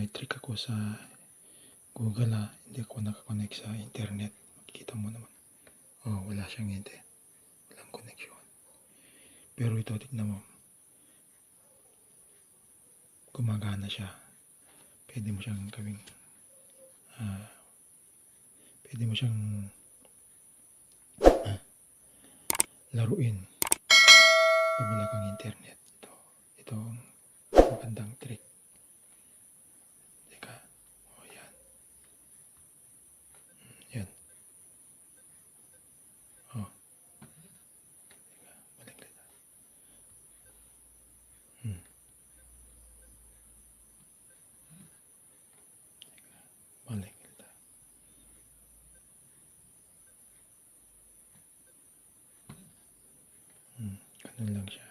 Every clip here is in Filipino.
may trick ako sa Google hindi ako nakakonect sa internet. Makikita mo naman. Wala siyang walang connection. Pero ito, tignan mo. Gumagana siya. Pwede mo siyang gawing pwede mo siyang laruin pag wala kang internet. Ito ang magandang trick. Teka. Yan. Yan. Teka. Balik kita. Balik kita. Ganun lang siya.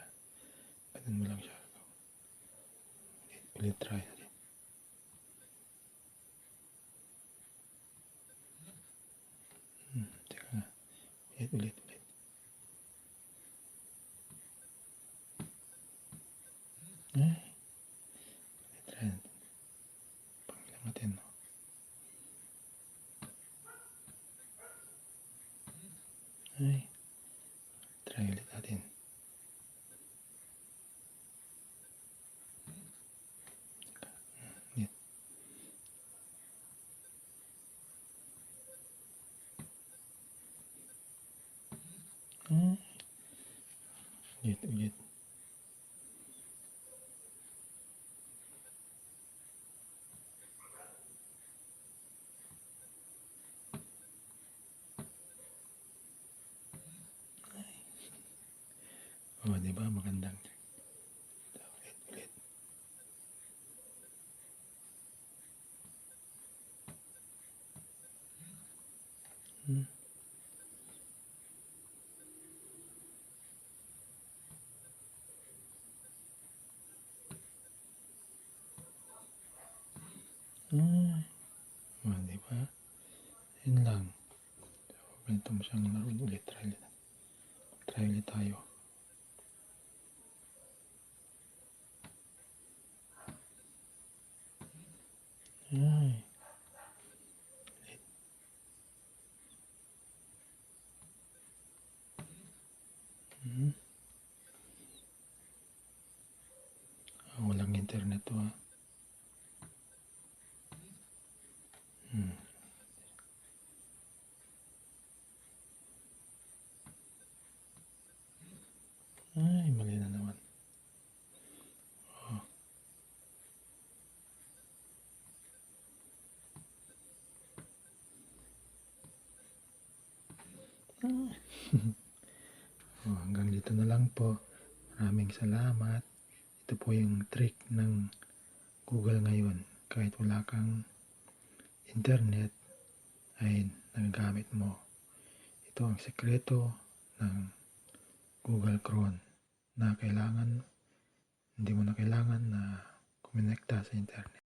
Ganun mo lang siya. Ulit try natin. Teka nga. Ulit. Ulit try natin. Pangilang natin, no? Try ulit natin. Ulit. Diba? Magandang. Ulit. Diba? Yun lang. Ganito mo siyang laruin ulit. Try ulit tayo. Ulit. Walang internet to mali na naman. Hanggang dito na lang po. Maraming salamat. Ito po yung trick ng Google ngayon. Kahit wala kang internet, ay nagagamit mo. Ito ang sekreto ng Google Chrome na hindi mo na kailangan na kumonekta sa internet.